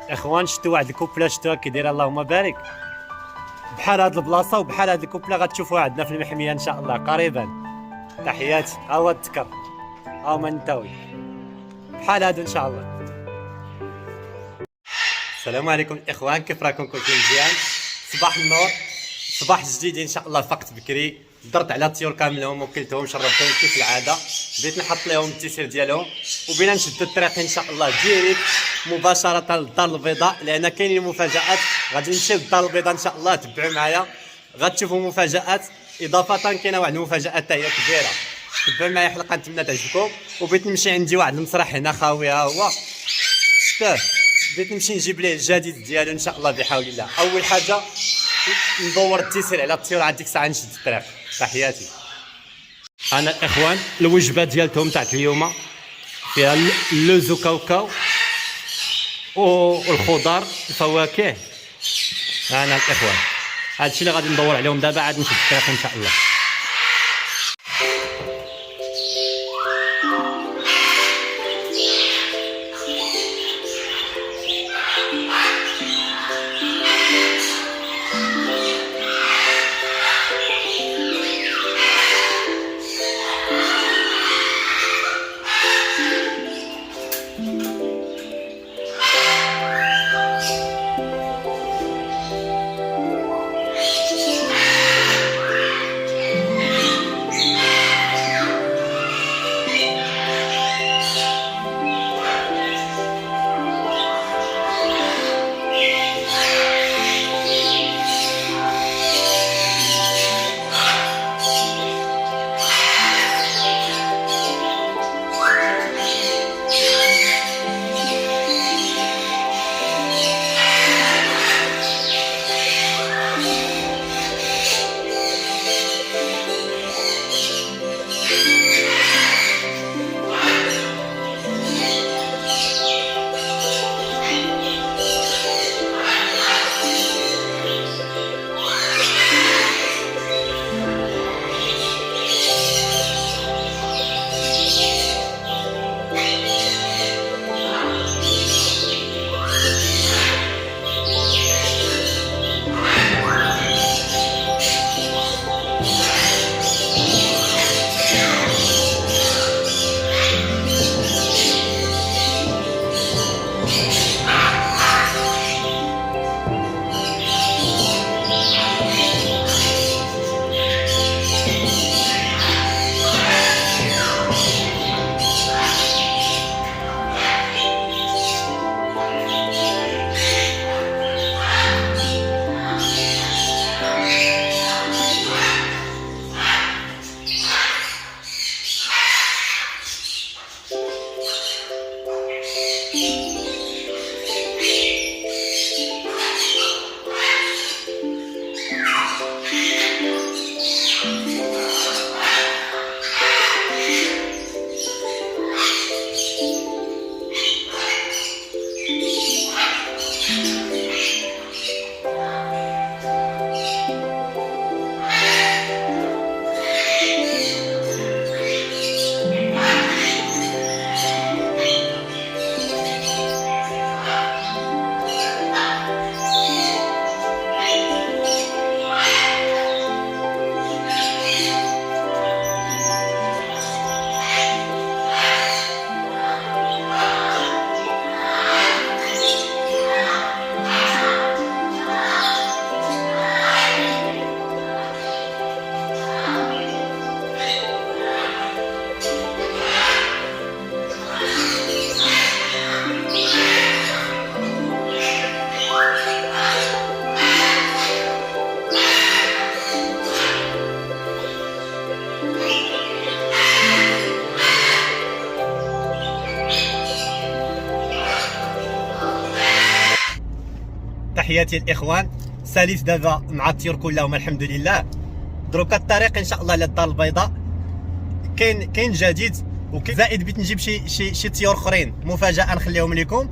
اخوان شفتوا واحد الكوبله شفتوها كي دايره اللهم بارك بحال هاد البلاصه وبحال هاد الكوبله غتشوفوها عندنا في المحميه ان شاء الله قريبا. تحياتي ها هو التكر ها هما نتاوي بحال هادو ان شاء الله. السلام عليكم الاخوان، كيف راكم كلكم مزيان؟ صباح النور، صباح جديد ان شاء الله. فقت بكري درت على الطيور كاملهم وكلتهم شربتهم كيف العاده، بديت نحط لهم التيسير ديالهم وبينا نشدو الطريق ان شاء الله ديريكت مباشره للدار البيضاء، لان كاينين مفاجات. غادي نمشيو للدار البيضاء ان شاء الله، تبعوا معايا غتشوفوا مفاجات. اضافه كاينه واحد المفاجاه حتى هي كبيره، تبعوا معايا حلقه نتمنى تعجبكم. وبغيت نمشي عندي واحد المسرح هنا خاوي ها هو شفتوه، بغيت نمشي نجيب ليه الجديد ديالو ان شاء الله بحول الله. اول حاجه ندور التيسير على الطيور، عاد ديك الساعه نشد الطريق. تحياتي. انا الاخوان الوجبه ديالتهم تاع اليوم فيها اللوز وكاوكاو والخضار الفواكه. انا الاخوان هادشي اللي غادي ندور عليهم دابا، عاد نشد الطريق ان شاء الله. تحياتي الاخوان، ساليت دابا مع الطيور كلهم الحمد لله. دروكا الطريق ان شاء الله للدار البيضاء. كاين جديد وزائد بغيت نجيب شي طيور اخرين مفاجاه نخليهم لكم،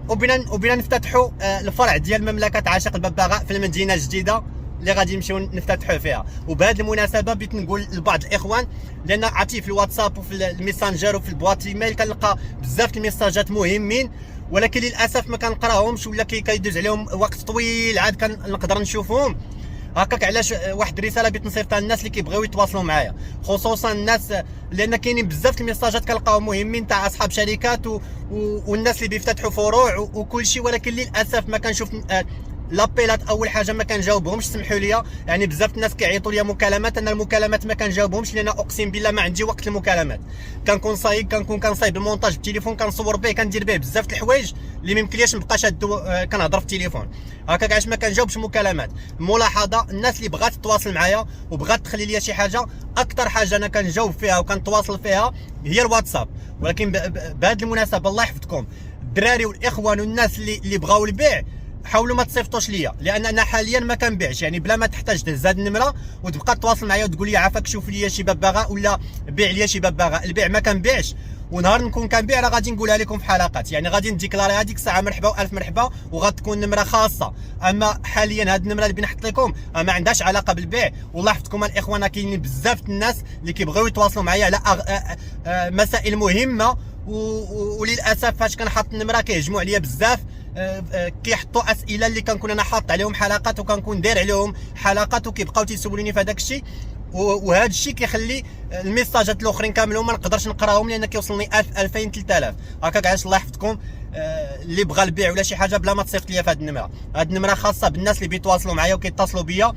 وبينا نفتتحوا الفرع ديال مملكه عاشق الببغاء في المدينه الجديده اللي غادي نمشيو نفتتحوا فيها. وبهذه المناسبه بغيت نقول لبعض الاخوان، لان عرفتي في الواتساب وفي الميسنجر وفي البواط ايميل كنلقى بزاف الميساجات مهمين ولكن للاسف ما كنقراهمش ولا كيدوز عليهم وقت طويل عاد كنقدر نشوفهم. هكاك علاش واحد الرساله بغيت نصيفطها للناس اللي كيبغيو يتواصلوا معايا، خصوصا الناس لان كاينين بزاف الميساجات كنلقاهم مهمين تاع اصحاب شركات والناس اللي بيفتحوا فروع وكل شيء، ولكن للاسف ما كنشوف لابيلات. اول حاجه ما كنجاوبهمش، سمحوا لي، يعني بزاف الناس كيعيطوا لي مكالمات، انا المكالمات ما كنجاوبهمش لان اقسم بالله ما عندي وقت المكالمات. كنكون صايب، كنصايب المونتاج بالتليفون، كنصور به، كندير به بزاف د الحوايج اللي ما يمكنليش نبقى شاد كنهضر في التليفون. هكاك علاش ما كنجاوبش مكالمات. ملاحظه، الناس اللي بغات تتواصل معايا وبغات تخلي لي شي حاجه، اكثر حاجه انا كنجاوب فيها وكنتواصل فيها هي الواتساب. ولكن بهذه المناسبه الله يحفظكم الدراري والاخوان والناس اللي بغاو البيع، حاولوا ما تصيفطوش ليا، لان انا حاليا ما كنبيعش. يعني بلا ما تحتاج تهز هاد النمره وتبقى تواصل معايا وتقول لي عافاك شوف لي شي بباغه ولا بيع لي شي بباغه، البيع ما كنبيعش. ونهار نكون كنبيع راه غادي نقولها لكم في حلقات، يعني غادي نديكلاري هذيك الساعه مرحبا والف مرحبا وغتكون نمره خاصه. اما حاليا هاد النمره اللي بنحط لكم ما عندهاش علاقه بالبيع. والله يحفظكم الاخوان، كاينين بزاف الناس اللي كيبغيو يتواصلوا معايا على مسائل مهمه، وللاسف فاش كنحط النمره كيهجموا عليا بزاف، كيحطوا اسئله اللي كنكون انا حاط عليهم حلقات وكنكون داير عليهم حلقات وكيبقاو تيسولوني في هذاك الشيء. وهذا الشيء كيخلي الميساجات الاخرين كاملين ما نقدرش نقراهم لان كيوصلني 1000 2000 3000. هكاك علاش الله يحفظكم اللي بغى البيع ولا شي حاجه بلا ما تصيفط ليا في هذه النمره. هذه النمره خاصه بالناس اللي بيتواصلوا معايا وكيتصلوا بيا.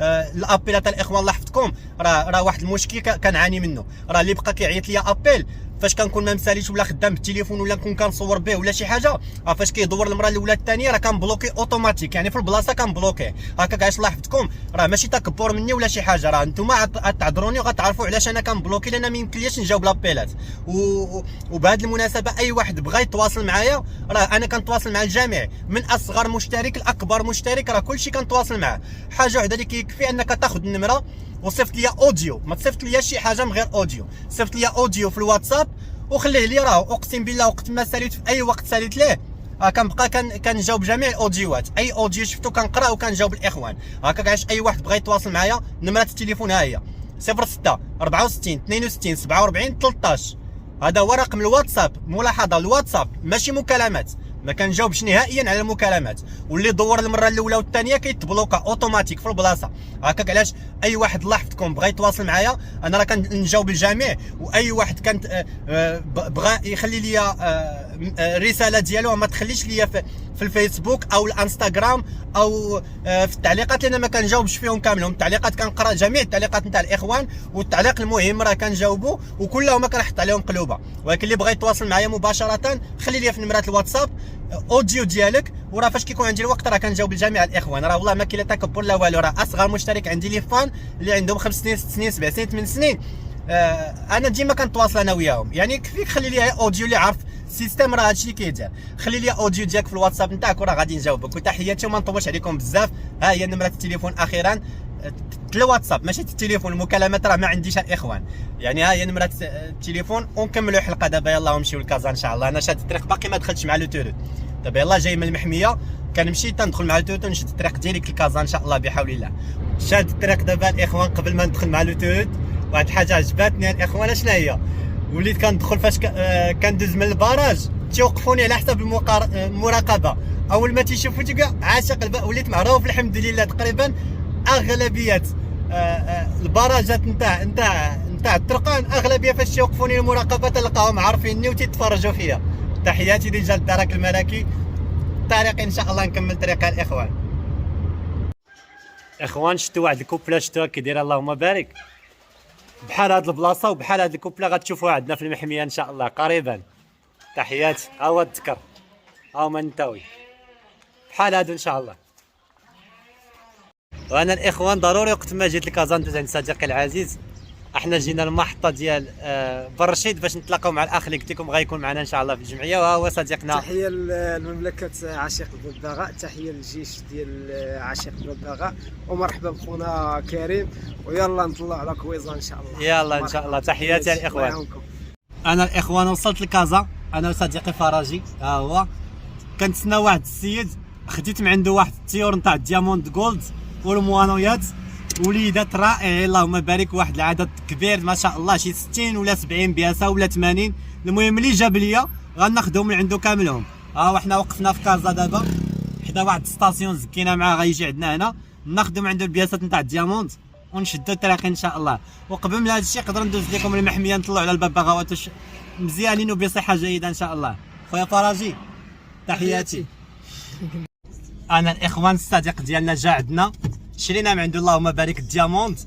الابيلات الاخوان الله يحفظكم راه واحد المشكل كنعاني منه، راه اللي بقى كيعيط ليا ابيل فاش كنكون ما مساليش ولا خدام بالتليفون ولا نكون كنصور به ولا شي حاجه، فاش كيدور المره الاولى الثانيه راه كنبلوكي اوتوماتيك، يعني في البلاصه كنبلوكي. هكاك علاش الله يحفظكم راه ماشي تكبر مني ولا شي حاجه، راه نتوما تعذروني وغتعرفوا علاش انا كنبلوكي، لان ما يمكنليش نجاوب لابيلات. وبهذه المناسبه اي واحد بغى يتواصل معايا راه انا كنتواصل مع الجميع، من اصغر مشترك لاكبر مشترك، راه كلشي كنتواصل معاه. حاجه وحده اللي كيكفي انك تاخذ النمره وصيفط لي اوديو، ما تصيفط لي شي حاجه من غير اوديو، صيفط لي اوديو في الواتساب وخليه لي. راه اقسم بالله وقت ما ساليت في اي وقت ساليت ليه كنبقى كنجاوب جميع الاوديوات، اي اوديو شفتو كنقرا وكنجاوب الاخوان. هكاك علاش اي واحد بغى يتواصل معايا نمره التليفون ها هي 06 64 62 47 13. هذا هو رقم الواتساب. ملاحظه الواتساب ماشي مكالمات، ما كنجاوبش نهائيا على المكالمات، واللي دور المره الاولى والثانيه كيتبلوكا اوتوماتيك في البلاصه. هكاك علاش اي واحد الله يحفظكم بغى يتواصل معايا انا راه كنجاوب الجميع. واي واحد كانت بغى يخلي لي رساله ديالو ما تخليش لي في الفيسبوك او الانستغرام او في التعليقات، لان ما كنجاوبش فيهم كاملهم. التعليقات كنقرا جميع التعليقات نتاع الاخوان، والتعليق المهم راه كنجاوبو وكلهم كنحط عليهم قلوبه. ولكن اللي بغى يتواصل معايا مباشره خلي لي في نمرات الواتساب اوديو ديالك، وراه فاش كيكون عندي الوقت راه كنجاوب لجميع الاخوان. راه والله ما كاين لا تكبر لا والو، راه اصغر مشترك عندي لي فان اللي عندهم 5 سنين 6 سنين 7 سنين 8 سنين. انا ديما كنتواصل انا وياهم، يعني كفيك خلي لي اوديو اللي عارف السيستم راه هادشي اللي كيدير. خلي لي اوديو ديالك في الواتساب نتاعك وراه غادي نجاوبك. وتحياتي وما نطولش عليكم بزاف. ها هي نمره التليفون اخيرا، الواتساب ماشي التليفون، المكالمات راه ما عنديش الاخوان. يعني ها هي نمره التليفون. ونكملوا الحلقه دابا، يلاه ونمشيو لكازا ان شاء الله. انا شاد الطريق باقي ما دخلتش مع لوتوريت، دابا يلاه جاي من المحميه كنمشي تندخل مع لوتوريت ونشد الطريق ديالي لكازا ان شاء الله بحول الله. شاد الطريق دابا الاخوان. قبل ما ندخل مع لوتوريت واحد الحاجه عجباتني الاخوان، شنو هي؟ وليت كندخل فاش كندوز من الباراج تيوقفوني على حساب المراقبه. اول ما تيشوفوا تيقول عاشق الباب. وليت معروف الحمد لله تقريبا اغلبيه الباراجات نتاع الطرقان اغلبيه فاش تيوقفوني المراقبه تلقاهم عارفيني وتيتفرجوا فيا. تحياتي رجال الدرك الملكي. طريق ان شاء الله نكمل طريقها الاخوان. اخوان شفتوا واحد الكوبلا شفتوها كي دايره اللهم بارك، بحال هاد البلاصه وبحال هاد الكوبلا غتشوفوها عندنا في المحميه ان شاء الله قريبا. تحياتي. ها هو الذكر، ها هما ننتوي بحال هادو ان شاء الله. وانا الاخوان ضروري وقت ما جيت لكازا ندوز عند صديقي العزيز. احنا جينا المحطه ديال برشيد باش نتلاقاو مع الاخ اللي قلت لكم غيكون معنا ان شاء الله في الجمعيه، وها هو صديقنا. تحيه لمملكه عشيق الببغاء، تحيه للجيش ديال عشيق الببغاء، ومرحبا بخونا كريم. ويلا نطلعوا على كويزه ان شاء الله. يلا ان شاء الله. تحياتي الاخوان. انا الاخوان وصلت لكازا انا وصديقي فرجي. ها هو كنتسنى واحد السيد، خديت من عنده واحد التيور نتاع الدياموند جولد والموانويات. وليدات رائعين اللهم بارك، واحد العدد كبير ما شاء الله، شي 60 ولا 70 بياسه ولا 80. المهم اللي جاب ليا غناخذهم من عنده كاملهم. وحنا وقفنا في كازا دابا حدا واحد ستاسيون زكينا معاه، غيجي عندنا هنا ناخذوا من عنده البياسات نتاع الدياموند ونشدوا الطريق ان شاء الله. وقبل من هذا الشيء نقدر ندوز لكم المحميه نطلعوا على الببغاوات مزيانين وبصحه جيده ان شاء الله. خويا فراجي تحياتي. انا الاخوان الصديق ديالنا جا عندنا شرينا من عنده اللهم بارك الدياموند،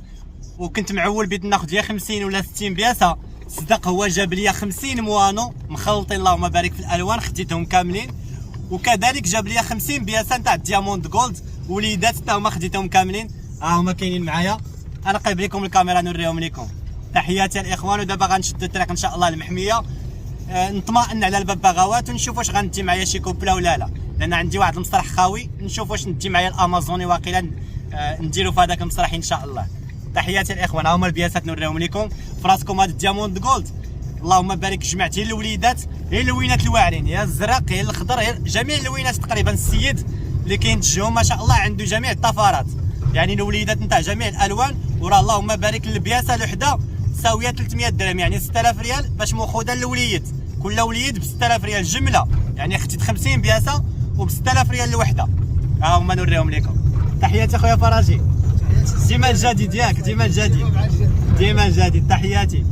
وكنت معول بيت ناخذ يا 50 ولا 60 بياسه. صدق هو جاب لي 50 موانو مخلطين اللهم بارك في الالوان، خديتهم كاملين. وكذلك جاب لي 50 بياسه نتاع الدياموند جولد وليدات حتى هما خديتهم كاملين. هما كاينين معايا، انا قريب لكم الكاميرا نوريهم لكم. تحياتي الاخوان. ودابا غنشدو الطريق ان شاء الله المحميه، نطمئن على الببغاوات ونشوف واش غندي معايا شي كوبله ولا لا، لان عندي واحد المسرح خاوي، نشوف واش ندي معايا الامازوني واقيلا نديرو في هذاك المسرح ان شاء الله. تحياتي الاخوان. هما البياسات نوريهم لكم في راسكم. هذا الدياموند جولد اللهم بارك جمعت هي الوليدات هي اللوينات الواعرين، يا الزرق هي الخضر، هي جميع اللوينات تقريبا. السيد اللي كينتجهم ما شاء الله عنده جميع الطفرات، يعني الوليدات نتاع جميع الالوان. وراه اللهم بارك البياسه الوحده ساويه 300 درهم، يعني 6000 ريال باش ماخوذه الوليد. كل وليد ب 6000 ريال جمله، يعني خديت 50 بياسه وب 6000 ريال الوحده. هما نوريهم لكم. تحياتي خويا فراجي. ديما الجديد ياك، ديما الجديد، ديما الجديد. تحياتي.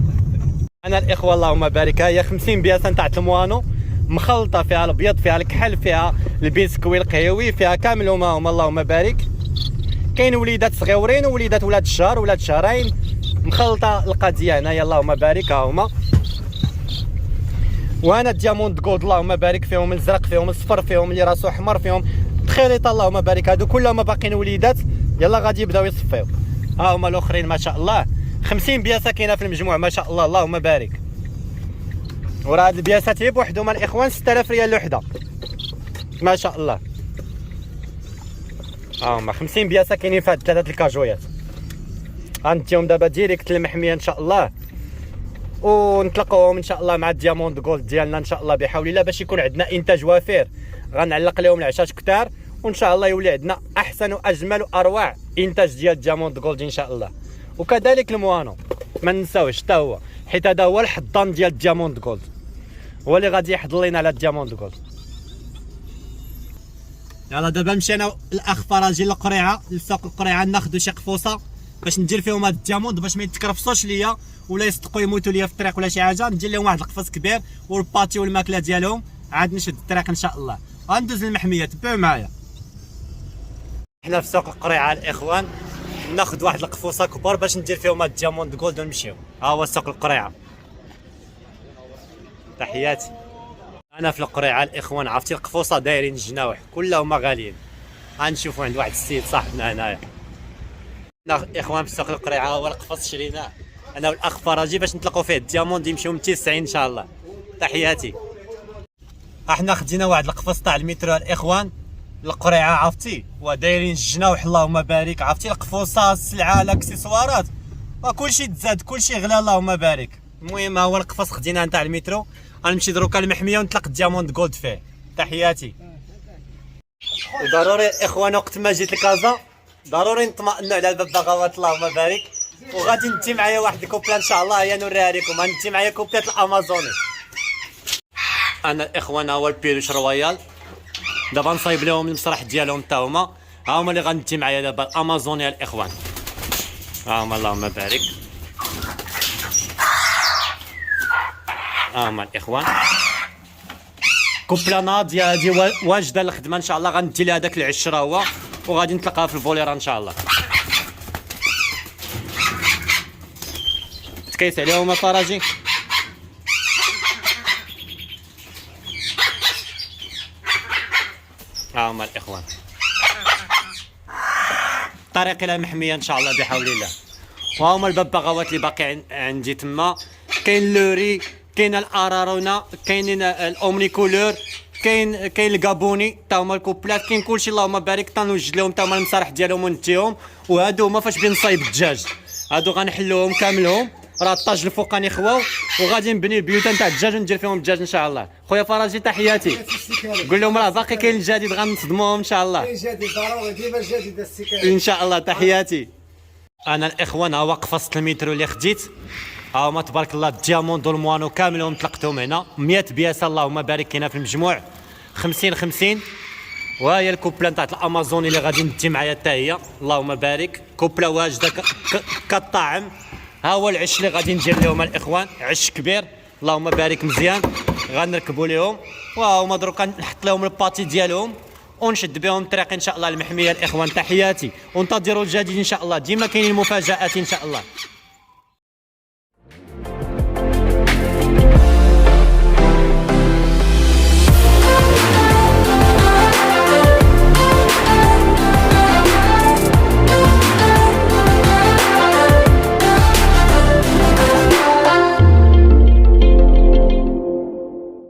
انا الاخوه اللهم بارك، هي 50 بياسه نتاع الموانو مخلطه، فيها الابيض فيها الكحل فيها البسكوي القهوي فيها كامل. هما اللهم بارك. كاين وليدات صغيورين ووليدات ولاد الشهر ولاد شهرين، مخلطه القضيه هنايا اللهم بارك. هما وانا الدياموند جولد اللهم بارك فيهم الازرق فيهم الصفر فيهم اللي راسو احمر فيهم خريطه اللهم بارك. هادو كلهم باقيين وليدات، يلا غادي يبداو يصفيو. هما الاخرين ما شاء الله 50 بياسه كاينه في المجموع ما شاء الله اللهم بارك. وراه هاد البياسات هي بوحدهم الاخوان 6000 ريال الوحده ما شاء الله. هما 50 بياسه كاينين في هاد ثلاثه الكاجويات. غنديهم دابا ديريكت للمحميه ان شاء الله، ونطلقوهم ان شاء الله مع الدياموند جولد ديالنا ان شاء الله بحول الله، باش يكون عندنا انتاج وافر. غنعلق لهم العشاش كتار وان شاء الله يولي عندنا احسن واجمل واروع انتاج ديال الدياموند جولد ان شاء الله. وكذلك الموانو ما ننساوش حتى هو، حيت هذا هو الحضان ديال الدياموند جولد، هو اللي غادي يحضر لنا على الدياموند جولد. يلا دابا مشينا الاخ فراجي للقريعه، لسوق القريعه، ناخذوا شي قفوصه باش ندير فيهم هاد الدياموند باش ما يتكرفصوش ليا ولا يصدقوا يموتوا ليا في الطريق ولا شي حاجه. ندير لهم واحد القفص كبير والباتي والماكله ديالهم، عاد نشد الطريق ان شاء الله. غندوز للمحميه، تبعوا معايا. حنا في سوق القريعه الاخوان، ناخذ واحد القفوصه كبار باش ندير فيهم هاد الدياموند جولد ونمشيو. هو سوق القريعه. تحياتي. انا في القريعه الاخوان، عرفتي القفوصه دايرين الجناوح كلهم غاليين. غنشوفوا عند واحد السيد صاحبنا هنايا. اخوان في سوق القريعه هو القفص شريناه انا والاخ فراجي باش نطلقوا فيه الدياموند يمشيو متسعين ان شاء الله. تحياتي. احنا خدينا واحد القفص تاع المترو الاخوان القريعه، عرفتي ودايرين الجناوح اللهم بارك. عرفتي القفوصه السلعه الاكسسوارات وكلشي تزاد كلشي غلا اللهم بارك. المهم هو القفص خديناه نتاع المترو. غنمشي دروكا المحميه ونطلق الدياموند جولد فيه. تحياتي. وضروري الاخوان وقت ما جيت لكازا ضروري نطمئنوا على الببغاوات اللهم بارك. وغادي ندي معايا واحد الكوبله ان شاء الله، هي نوريها لكم. غندي معايا كوبله الامازوني. انا الاخوان هو البيروش رويال، دابا نصايب لهم المسرح ديالهم حتى هما. هما اللي غندي معايا دابا الامازوني الاخوان. هما اللهم بارك. هما الاخوان كوبله ناضيه هادي واجده للخدمه ان شاء الله. غندي لها داك العشره هو، وغادي نطلقها في الفوليرا ان شاء الله. تكيس عليهم فراجي. هما الاخوان الطريق الى محميه ان شاء الله بحول الله. وهما الببغاوات اللي باقي عندي تما. كاين لوري، كاين الارارونا، كاينين الاومني كولور، كاين الكابوني تا هما الكوبلات، كاين كلشي اللهم بارك. تنوجد لهم تا هما المسارح ديالهم ونديهم. وهادو هما فاش بنصايب الدجاج، هادو غنحلوهم كاملهم. راه الطاج الفوقاني خواو، وغادي نبني البيوت نتاع الدجاج وندير فيهم الدجاج ان شاء الله. خويا فراجي تحياتي. قول لهم راه باقي كاين الجديد غنصدموهم ان شاء الله. كاين جديد ضروري، ديما جديد السكان ان شاء الله. تحياتي. انا الاخوان ها واقفه 6 متر اللي خديت، ها ما تبارك الله الدياموند والموانو كاملهم طلقتهم هنا 100 بياسه اللهم بارك. كاينه في المجموع 50 50. وهي الكوبله نتاع الامازوني اللي غادي ندي معايا حتى هي اللهم بارك، كوبله واجده كالطعم. ها هو العش اللي غادي ندير لهم الاخوان، عش كبير اللهم بارك مزيان غنركبوا لهم. وها هما دروكا نحط لهم الباتي ديالهم ونشد بهم الطريق ان شاء الله المحميه الاخوان. تحياتي وانتظروا الجديد ان شاء الله، ديما كاينين مفاجات ان شاء الله.